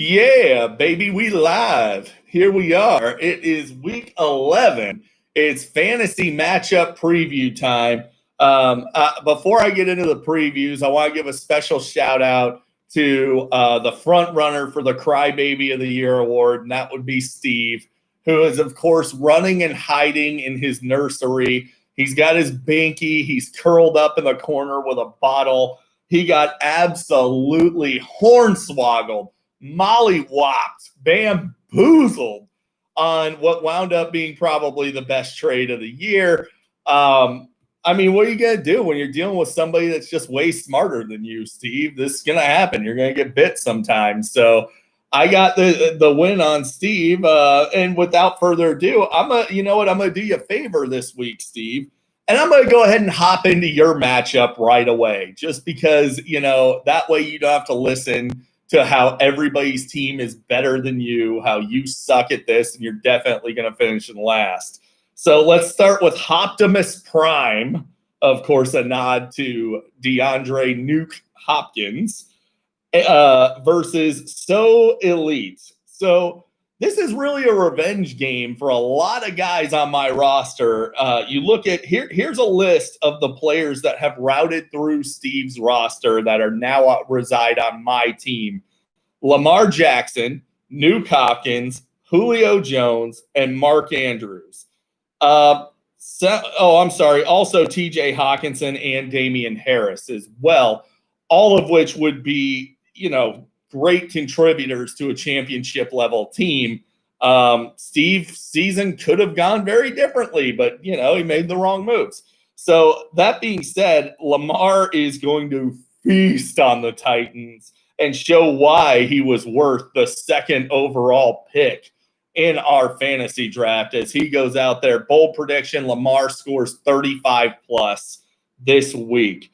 Yeah, baby, we live. Here we are. It is week 11. It's fantasy matchup preview time. Before I get into the previews, I want to give a special shout out to the front runner for the Crybaby of the Year award, and that would be Steve, who is, of course, running and hiding in his nursery. He's got his binky. He's curled up in the corner with a bottle. He got absolutely hornswoggled, mollywopped, bamboozled on what wound up being probably the best trade of the year. I mean, what are you going to do when you're dealing with somebody that's just way smarter than you, Steve? This is going to happen. You're going to get bit sometimes. So I got the win on Steve. And without further ado, I'm going to do you a favor this week, Steve. And I'm going to go ahead and hop into your matchup right away, just because, that way you don't have to listen to how everybody's team is better than you, how you suck at this, and you're definitely going to finish in last. So let's start with Optimus Prime, of course, a nod to DeAndre Nuke Hopkins, versus So Elite. So this is really a revenge game for a lot of guys on my roster. You look at here's a list of the players that have routed through Steve's roster that are now reside on my team. Lamar Jackson, Nuke Hopkins, Julio Jones, and Mark Andrews. I'm sorry. Also TJ Hawkinson and Damian Harris as well, all of which would be, great contributors to a championship level team. Steve's season could have gone very differently, but he made the wrong moves. So that being said, Lamar is going to feast on the Titans and show why he was worth the second overall pick in our fantasy draft as he goes out there. Bold prediction, Lamar scores 35 plus this week.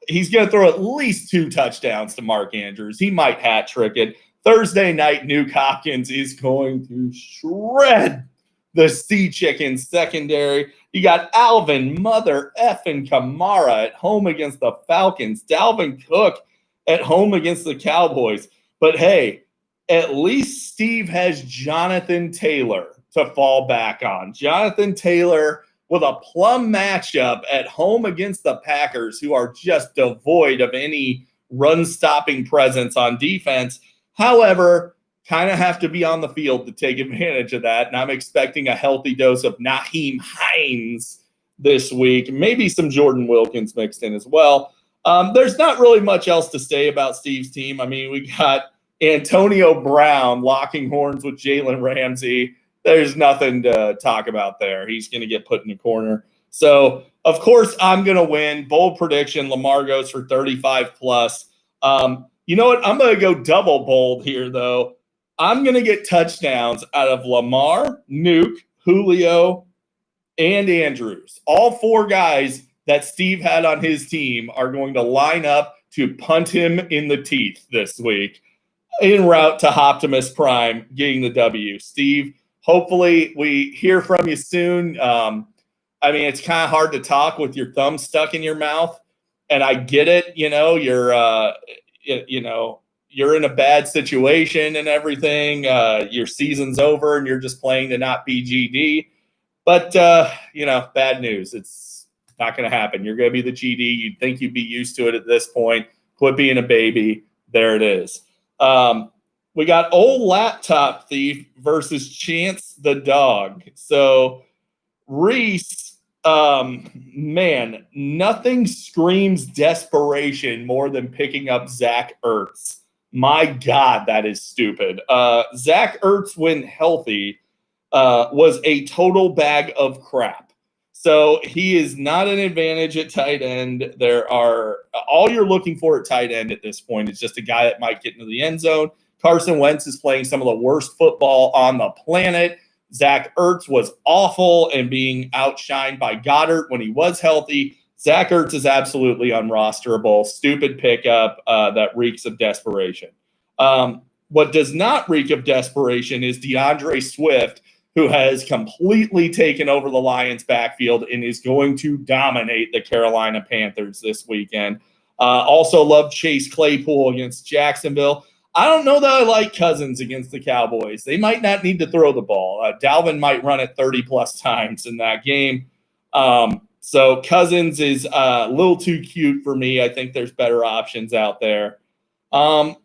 He's going to throw at least 2 touchdowns to Mark Andrews. He might hat trick it. Thursday night, Nuke Hopkins is going to shred the Sea Chicken secondary. You got Alvin Mother effing Kamara at home against the Falcons. Dalvin Cook at home against the Cowboys. But hey, at least Steve has Jonathan Taylor to fall back on. Jonathan Taylor with a plum matchup at home against the Packers, who are just devoid of any run-stopping presence on defense. However, kind of have to be on the field to take advantage of that, and I'm expecting a healthy dose of Nyheim Hines this week. Maybe some Jordan Wilkins mixed in as well. There's not really much else to say about Steve's team. I mean, we got Antonio Brown locking horns with Jalen Ramsey. There's nothing to talk about there. He's going to get put in the corner. So, of course, I'm going to win. Bold prediction, Lamar goes for 35 plus. You know what? I'm going to go double bold here, though. I'm going to get touchdowns out of Lamar, Nuke, Julio, and Andrews. All 4 guys that Steve had on his team are going to line up to punt him in the teeth this week en route to Optimus Prime getting the W. Steve, hopefully we hear from you soon. It's kind of hard to talk with your thumb stuck in your mouth, and I get it. You're in a bad situation and everything. Your season's over, and you're just playing to not be GD. But bad news. It's not going to happen. You're going to be the GD. You'd think you'd be used to it at this point. Quit being a baby. There it is. We got old laptop thief versus Chance the dog. So Reese, man, nothing screams desperation more than picking up Zach Ertz. My God, that is stupid. Zach Ertz, when healthy, was a total bag of crap. So he is not an advantage at tight end. All you're looking for at tight end at this point is just a guy that might get into the end zone. Carson Wentz is playing some of the worst football on the planet. Zach Ertz was awful and being outshined by Goddard when he was healthy. Zach Ertz is absolutely unrosterable. Stupid pickup that reeks of desperation. What does not reek of desperation is DeAndre Swift, who has completely taken over the Lions' backfield and is going to dominate the Carolina Panthers this weekend. Also love Chase Claypool against Jacksonville. I don't know that I like Cousins against the Cowboys. They might not need to throw the ball. Dalvin might run it 30-plus times in that game. So Cousins is a little too cute for me. I think there's better options out there. On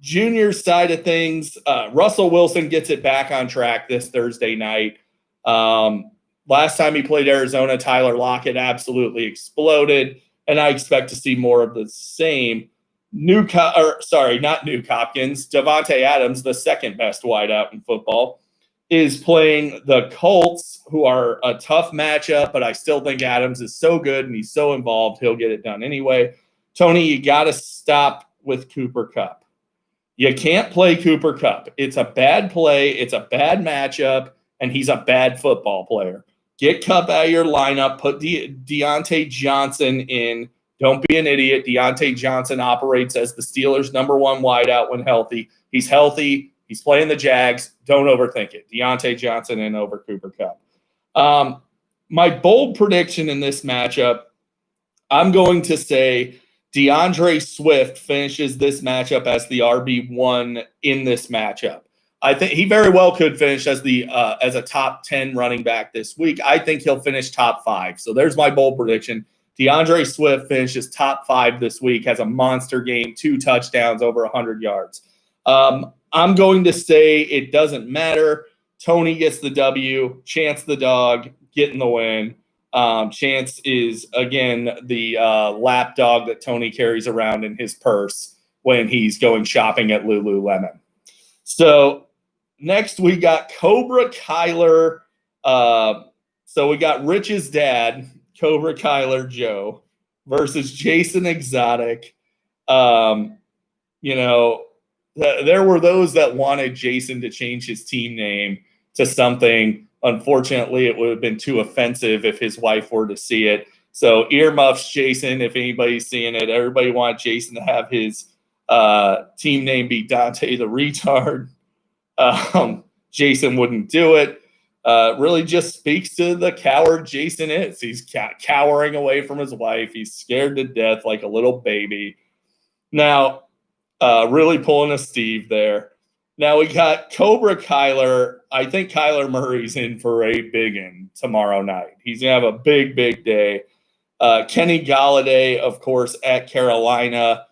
Junior's side of things, Russell Wilson gets it back on track this Thursday night. Last time he played Arizona, Tyler Lockett absolutely exploded, and I expect to see more of the same. Not Nuke Hopkins. Davante Adams, the second best wideout in football, is playing the Colts, who are a tough matchup, but I still think Adams is so good and he's so involved, he'll get it done anyway. Tony, you got to stop with Cooper Kupp. You can't play Cooper Kupp. It's a bad play. It's a bad matchup, and he's a bad football player. Get Kupp out of your lineup. Put Deontay Johnson in. Don't be an idiot. Deontay Johnson operates as the Steelers' number one wideout when healthy. He's healthy. He's playing the Jags. Don't overthink it. Deontay Johnson in over Cooper Kupp. My bold prediction in this matchup, I'm going to say DeAndre Swift finishes this matchup as the RB1 in this matchup. I think he very well could finish as a top 10 running back this week. I think he'll finish top 5. So there's my bold prediction. DeAndre Swift finishes top 5 this week, has a monster game, 2 touchdowns, over 100 yards. I'm going to say it doesn't matter. Tony gets the W. Chance the dog getting the win. Chance is, again, the lap dog that Tony carries around in his purse when he's going shopping at Lululemon. So next we got Cobra Kyler. So we got Rich's dad, Cobra Kyler Joe, versus Jason Exotic. There were those that wanted Jason to change his team name to something. Unfortunately, it would have been too offensive if his wife were to see it. So earmuffs, Jason, if anybody's seeing it. Everybody wants Jason to have his team name be Dante the Retard. Jason wouldn't do it. Really just speaks to the coward Jason is. He's cowering away from his wife. He's scared to death like a little baby. Now, really pulling a Steve there. Now we got Cobra Kyler. I think Kyler Murray's in for a big one tomorrow night. He's going to have a big, big day. Kenny Golladay, of course, at Carolina.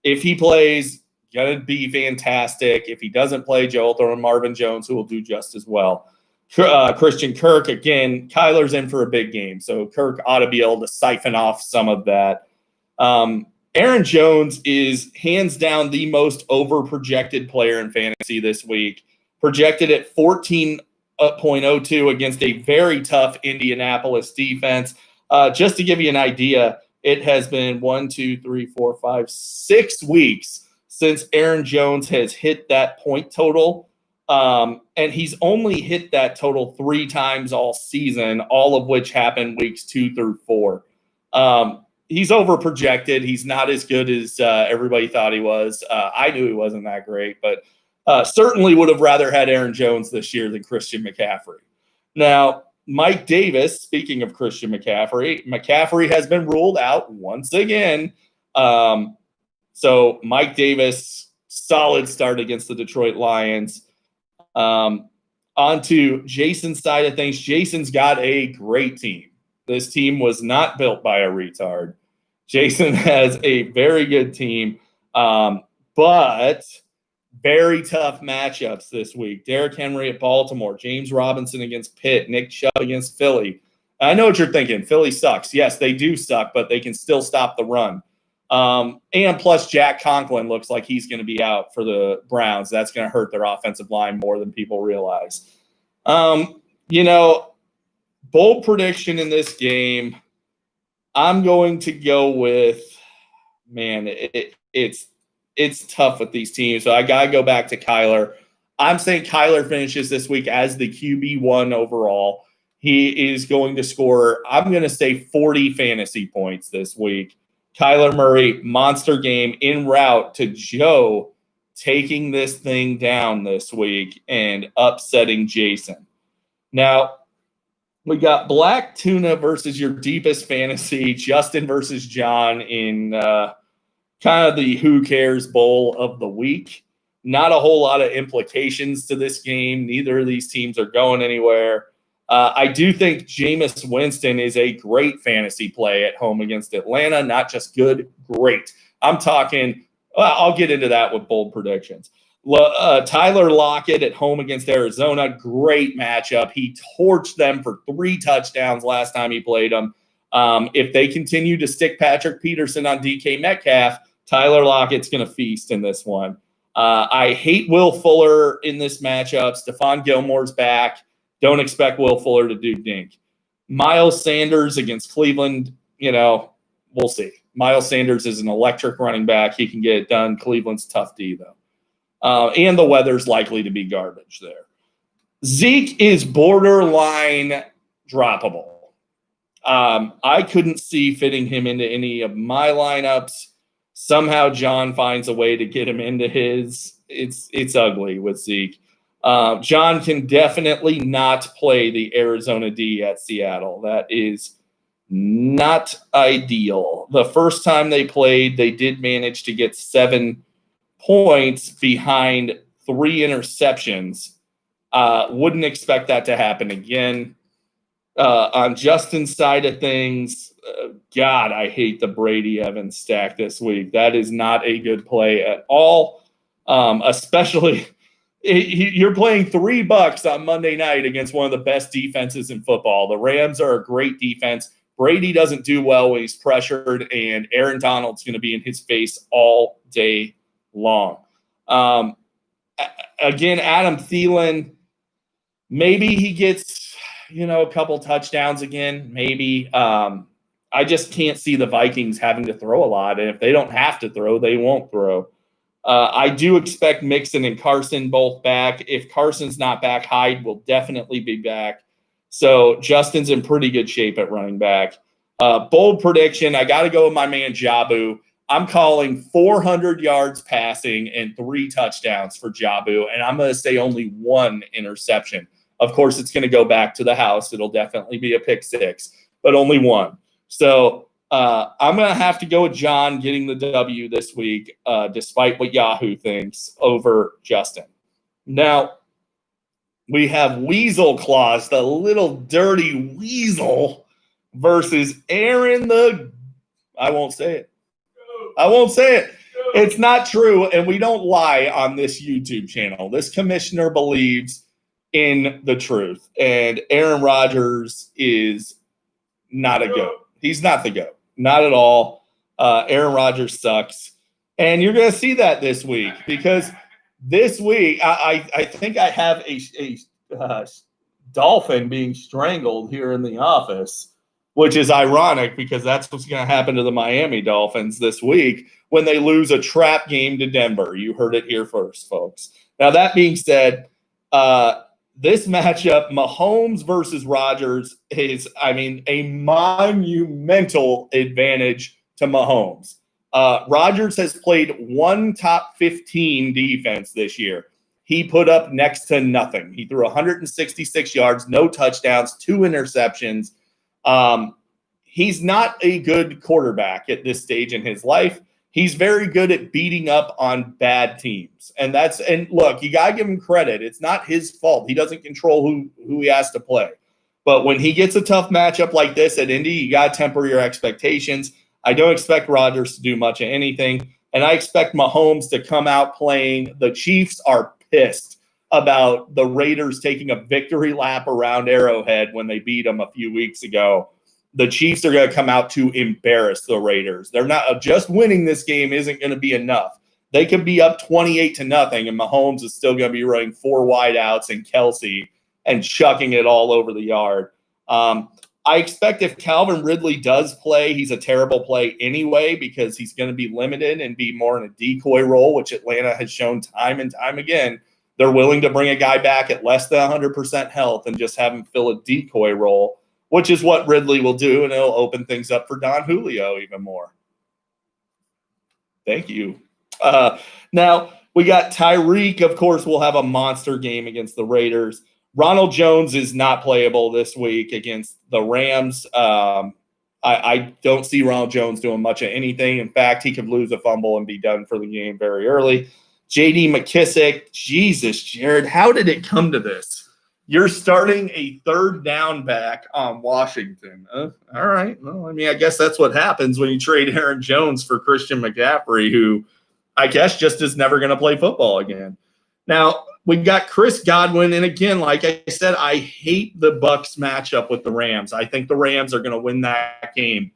If he plays, going to be fantastic. If he doesn't play, Joe will throw in Marvin Jones, who will do just as well. Christian Kirk, again, Kyler's in for a big game. So Kirk ought to be able to siphon off some of that. Aaron Jones is hands down the most over-projected player in fantasy this week. Projected at 14.02 against a very tough Indianapolis defense. Just to give you an idea, it has been 6 weeks since Aaron Jones has hit that point total. And he's only hit that total 3 times all season, all of which happened weeks 2 through 4. He's overprojected. He's not as good as everybody thought he was. I knew he wasn't that great, but certainly would have rather had Aaron Jones this year than Christian McCaffrey. Now, Mike Davis, speaking of Christian McCaffrey has been ruled out once again. So Mike Davis, solid start against the Detroit Lions. On to Jason's side of things. Jason's got a great team. This team was not built by a retard. Jason has a very good team, but very tough matchups this week. Derrick Henry at Baltimore, James Robinson against Pitt, Nick Chubb against Philly. I know what you're thinking. Philly sucks. Yes, they do suck, but they can still stop the run. And plus, Jack Conklin looks like he's going to be out for the Browns. That's going to hurt their offensive line more than people realize. Bold prediction in this game, I'm going to go with, it's tough with these teams. So I got to go back to Kyler. I'm saying Kyler finishes this week as the QB1 overall. He is going to score, I'm going to say 40 fantasy points this week. Kyler Murray, monster game en route to Joe taking this thing down this week and upsetting Jason. Now, we got Black Tuna versus your deepest fantasy, Justin versus John in kind of the who cares bowl of the week. Not a whole lot of implications to this game. Neither of these teams are going anywhere. I do think Jameis Winston is a great fantasy play at home against Atlanta. Not just good, great. I'm talking, I'll get into that with bold predictions. Tyler Lockett at home against Arizona, great matchup. He torched them for 3 touchdowns last time he played them. If they continue to stick Patrick Peterson on DK Metcalf, Tyler Lockett's going to feast in this one. I hate Will Fuller in this matchup. Stephon Gilmore's back. Don't expect Will Fuller to do dink. Miles Sanders against Cleveland, we'll see. Miles Sanders is an electric running back. He can get it done. Cleveland's tough D, though. And the weather's likely to be garbage there. Zeke is borderline droppable. I couldn't see fitting him into any of my lineups. Somehow John finds a way to get him into his. It's ugly with Zeke. John can definitely not play the Arizona D at Seattle. That is not ideal. The first time they played, they did manage to get 7 points behind 3 interceptions. Wouldn't expect that to happen again. On Justin's side of things, God, I hate the Brady Evans stack this week. That is not a good play at all. Especially, you're playing $3 on Monday night against one of the best defenses in football. The Rams are a great defense. Brady doesn't do well when he's pressured, and Aaron Donald's going to be in his face all day long. Again, Adam Thielen, maybe he gets a couple touchdowns again, maybe. I just can't see the Vikings having to throw a lot. And if they don't have to throw, they won't throw. I do expect Mixon and Carson both back. If Carson's not back, Hyde will definitely be back. So Justin's in pretty good shape at running back. Bold prediction, I got to go with my man Jabu. I'm calling 400 yards passing and 3 touchdowns for Jabu, and I'm going to say only 1 interception. Of course, it's going to go back to the house. It'll definitely be a pick 6, but only 1. So I'm going to have to go with John getting the W this week, despite what Yahoo thinks, over Justin. Now, we have Weasel Claus, the little dirty weasel, versus Aaron I won't say it. It's not true, and we don't lie on this YouTube channel. This commissioner believes in the truth, and Aaron Rodgers is not a GOAT. He's not the GOAT. Not at all. Aaron Rodgers sucks. And you're going to see that this week, because this week I think I have a dolphin being strangled here in the office, which is ironic because that's what's going to happen to the Miami Dolphins this week when they lose a trap game to Denver. You heard it here first, folks. Now, that being said, this matchup, Mahomes versus Rodgers, is, a monumental advantage to Mahomes. Rodgers has played 1 top 15 defense this year. He put up next to nothing. He threw 166 yards, no touchdowns, 2 interceptions. He's not a good quarterback at this stage in his life. He's very good at beating up on bad teams. And look, you got to give him credit. It's not his fault. He doesn't control who he has to play. But when he gets a tough matchup like this at Indy, you got to temper your expectations. I don't expect Rodgers to do much of anything. And I expect Mahomes to come out playing. The Chiefs are pissed about the Raiders taking a victory lap around Arrowhead when they beat them a few weeks ago. The Chiefs are going to come out to embarrass the Raiders. They're not just winning this game isn't going to be enough. They could be up 28-0, and Mahomes is still going to be running 4 wideouts and Kelsey and chucking it all over the yard. I expect if Calvin Ridley does play, he's a terrible play anyway because he's going to be limited and be more in a decoy role, which Atlanta has shown time and time again. They're willing to bring a guy back at less than 100% health and just have him fill a decoy role, which is what Ridley will do, and it'll open things up for Don Julio even more. Thank you. Now, we got Tyreek, of course, will have a monster game against the Raiders. Ronald Jones is not playable this week against the Rams. I don't see Ronald Jones doing much of anything. In fact, he could lose a fumble and be done for the game very early. J.D. McKissic, Jesus, Jared, how did it come to this? You're starting a third down back on Washington. All right. Well, I mean, I guess that's what happens when you trade Aaron Jones for Christian McCaffrey, who I guess just is never going to play football again. Now, we got Chris Godwin, and again, like I said, I hate the Bucs matchup with the Rams. I think the Rams are going to win that game,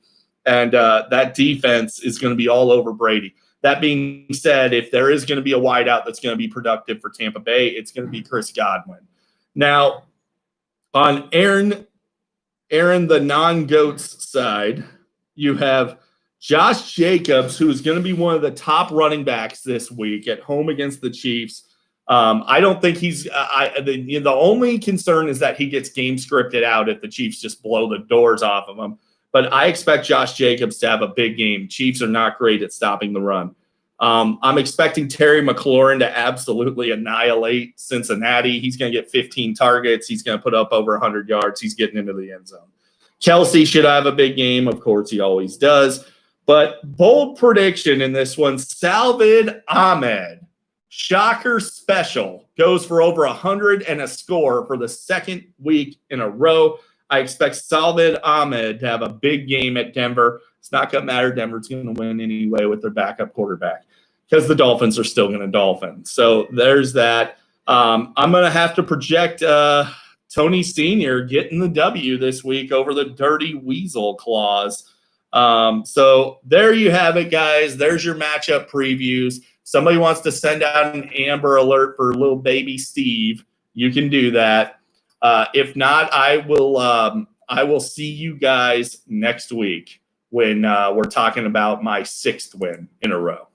and that defense is going to be all over Brady. That being said, if there is going to be a wideout that's going to be productive for Tampa Bay, it's going to be Chris Godwin. Now, on Aaron the non-GOAT's side, you have Josh Jacobs, who is going to be one of the top running backs this week at home against the Chiefs. I don't think he's the only concern is that he gets game scripted out if the Chiefs just blow the doors off of him. But I expect Josh Jacobs to have a big game. Chiefs are not great at stopping the run. I'm expecting Terry McLaurin to absolutely annihilate Cincinnati. He's going to get 15 targets. He's going to put up over 100 yards. He's getting into the end zone. Kelsey should have a big game. Of course, he always does. But bold prediction in this one, Salvon Ahmed. Shocker special, goes for over 100 and a score for the second week in a row. I expect Salvon Ahmed to have a big game at Denver. It's not going to matter. Denver's going to win anyway with their backup quarterback because the Dolphins are still going to Dolphin. So there's that. I'm going to have to project Tony Sr. getting the W this week over the Dirty Weasel Claws. So there you have it, guys. There's your matchup previews. Somebody wants to send out an Amber Alert for little baby Steve, you can do that. If not, I will see you guys next week when we're talking about my 6th win in a row.